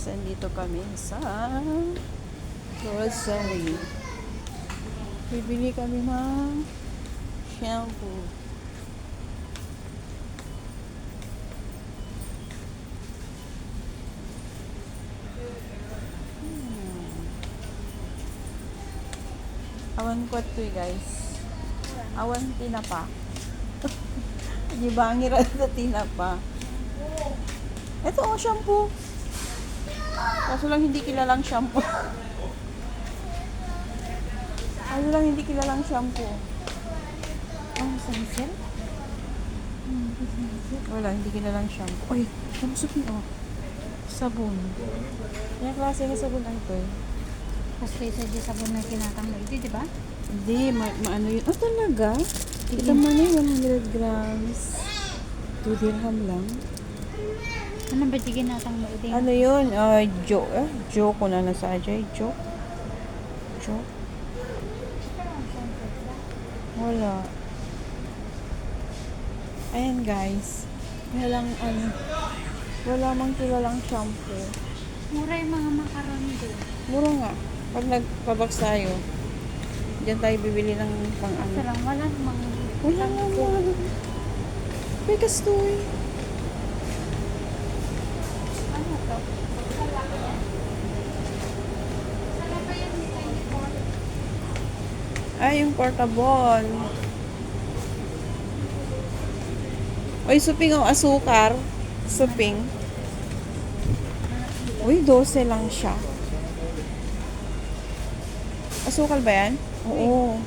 guys, andito kami sa grocery. Bibili kami ng shampoo. Awan ko ito guys. Awan tinapa. Di bangir sa tinapa. Ito ang shampoo. Kaso lang hindi kilalang shampoo. Kaso lang hindi kilalang shampoo. Sunset? Wala, hindi kilalang shampoo. Ay, sabon oh. Sabon. Yung klase ng sabon ay ito eh. Kasi sa di sabon na kinatang mo ito, di ba? Hindi, maano yun. Oh, talaga? Ito man eh, 100 grams. 2 dirham lang. Ano ba di kinatang mo ito? Ano yun? Joke ko na nasa ajay. Joke. Wala. Ayan guys. Wala mang kilalang shampoo. Mura yung mga macaroni doon. Mura nga. Pag nagpabox tayo, diyan tayo bibili ng pang ano. Sarang wala namang Wala nga mga. Bigas to eh. ano to? Sala pa yan ni 24. Ay, yung portable. Uy, suping ang asukar. Suping. Uy, 12 lang siya. Asukal ba yan? Oo.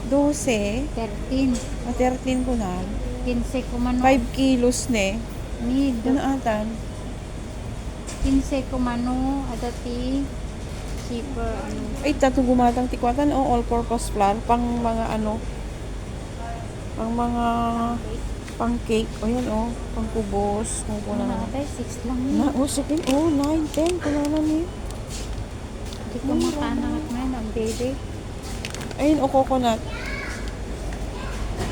12. 13. 13 ko na. 15 kumano. 5 kilos ne. Ni Ano atan? 15 kumano. Adati. Cheaper. Ano. Ay, tatong gumatang tikwatan. O, all-purpose flour. Pang mga ano. Pang mga pang cake. O yan o. Pang kubos. Kung Ano na. na tayo? 6 lang Na, yun. sige. 9, 10. Kunanan niyo. Hindi ko makanangat mo yan. Ang baby. Ayun, o coconut.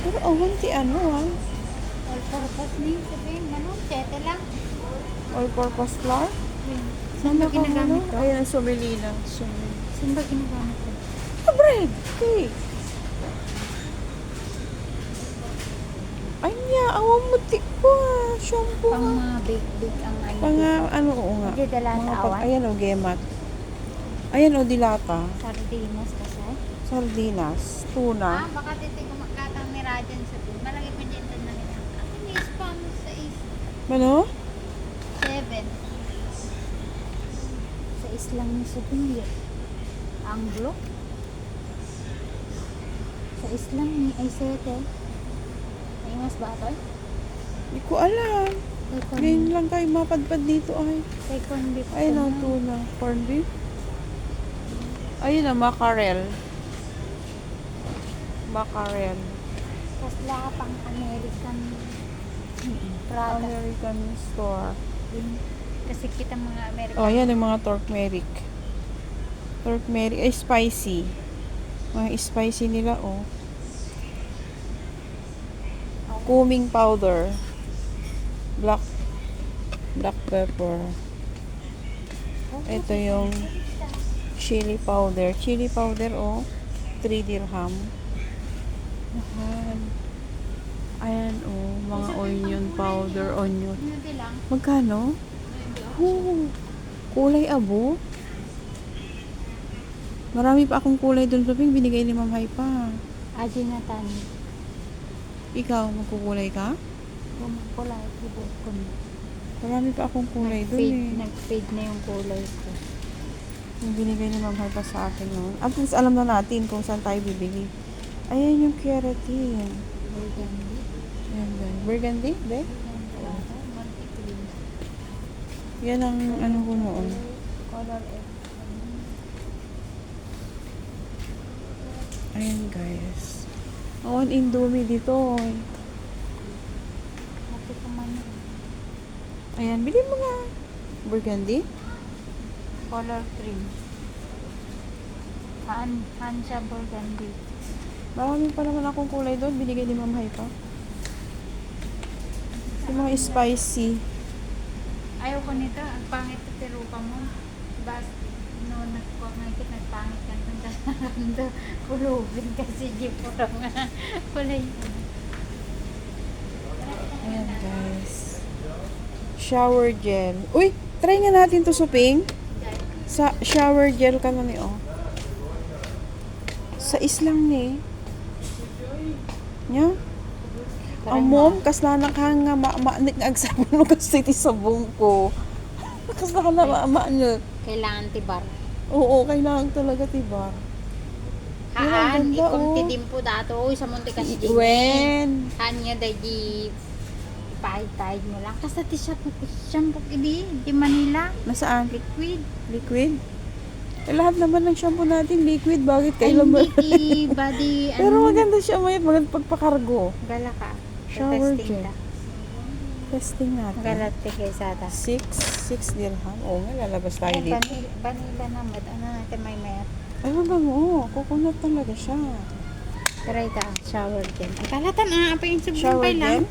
Pero awanti ano ah. All purpose ni. Sabihin, ganun. 7 lang. All-purpose flour. Saan ba ginagamit to? Ayun, ang sumelina. Saan ba ginagamit to? Bread. Cake. Ay niya, awang mutik ko ah. Shampoo Pang ah. mga bake ang ano. Mga ano, oo nga. Hindi dala sa awan. Ayan o, gemat. Ayan o, dilata. Sardinas kasi. Sardinas. Tuna. Baka titig ko magkatang ni Rajan sa doon. Malaki pa dyan doon na nila. Ako ni spam sa Ano? 7. Sa islang ni Subiya. Anglo. Sa islang ni ay 7. Ay mas ba ito? Hindi ko alam. Ngayon lang tayo mapadpad dito ay. Kay corn beef. Ayun ang tuna. Corn beef. Ayun ang mackerel. Mackerel. Tapos lahat pang American product. American store. Kasi kita mga American. Oh, yan yung mga turmeric. Turmeric ay spicy. Mga spicy nila oh. Cumin powder. Black pepper. Ito yung chili powder. Chili powder oh. 3 dirham. Ayan oh, mga onion powder, onion. Ano lang? Magkano? Oh, kulay abo. Marami pa akong kulay doon, Ping. Binigay ni Ma'am Hay pa. Aji na tani. Ikaw, magkukulay ka? Kulay, ibig ko na. Marami pa akong kulay doon eh. Nag-fade na yung kulay ko. Yung binigay ni Ma'am Hay pa sa akin noon. At least alam na natin kung saan tayo bibili. Ayan yung keratin. Burgundy. Ayan doon. Burgundy? De? Multi-cream. Yan ang ano ko noon. Color F. Ayan guys. On Indomie dito. Ate ko man. Ayan, bilhin mo nga. Burgundy? Color cream. Hansha Burgundy. Marami pa naman akong kulay doon. Binigay ni Ma'am Hay pa. Yung mga spicy. Ayaw ko nito. Ang pangit ito pero Ando, kulubin kasi di po nga. Wala yun. Ayan guys. Shower gel. Uy, try nga natin to suping. Sa shower gel ka na ni oh. Sa islang ni. Nya? Amom, kas na nakang nga nag-agsabon mo kasi ti sabong ko. Kas na ka na ma Kailangan tibar. Oo, kailangan talaga tiba. Yun, ang Haan, ganda, ikunti oh. din po dato. Uy, sa munti kasi din. When? Haan niya dahi ipahit-tahid mo lang. Kasi ti shampoo hindi. Di Manila. Nasaan? Liquid. Liquid? Eh, lahat naman ng shampoo natin liquid. Bakit Ay, kailan ba? hindi ti body, Pero maganda siya maganda pagpakargo. Gala ka. Shower Testing gel. ka. Testing natin. Galat ti kay Sata. 6 dirham. Oo nga, lalabas tayo Ay, dito. vanilla naman. Ano natin may mayat. Ay, mabango. Coconut talaga siya. Try ka. Shower gel. Ay, kalatan apa yung subong Shower pa lang. gel?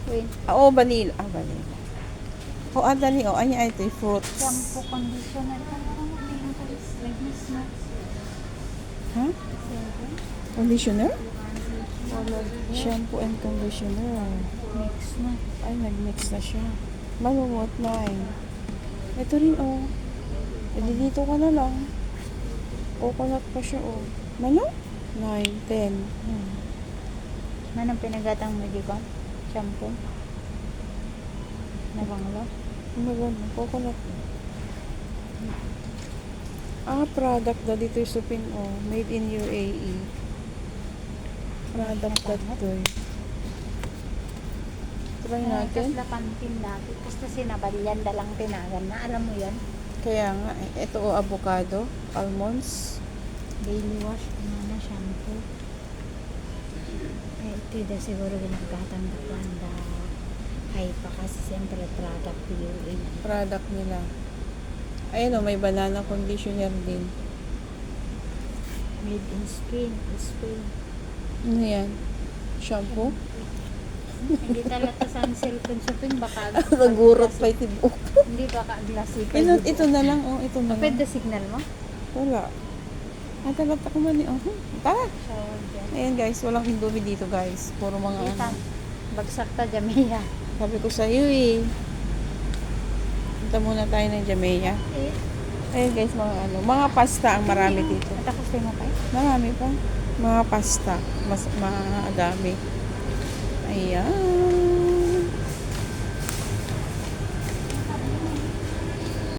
Wait. Oo, vanilla. Vanilla. O, dali. O, anya ito, fruits. Shampoo, conditioner. Ano may nakalis? Lagis na. Ha? Conditioner? Color gel. Shampoo and conditioner. Mix na. Ay, nag-mix na siya. Malumot na eh. Ito rin, oh. Pwede dito ka na lang. Coconut pa siya, oh. Mano? 9, 10. Anong pinagatang mo di ko? Shampoo? Nabanglo? Maganda, coconut. Product daw dito yung supin, oh. Made in UAE. Product daw to. Try natin. Tapos lapantin dati. Tapos sinabalyan dalang tinagan na. Alam mo yan? Kaya nga, ito, oh, avocado, almonds. Daily wash. Ano na shampoo. Eh, ito daw siguro ginagatang dakwanda. Ay pa kasi siyempre product PUA. Product nila. Ayun, oh, may banana conditioner din. Made in Spain. Spain. Ano yan? Shampoo? Hindi talaga sa cellphone shopping. Baka Nagurot pa ito buhok. Hindi baka glassy pa. Ito na lang, oh. Ito na lang. Pwede signal mo? Wala. Talat ako man eh. Oh, tara. Shower gel. Ayan guys, walang Indomie dito guys. Puro mga Kita. ano. Bagsak ta Jamia. Sabi ko sa iyo eh. Punta muna tayo ng Jamea. Ayan guys, mga pasta ang marami dito. Natakos mo pa eh? Marami pa. Mga pasta. Mas madami. Ayan.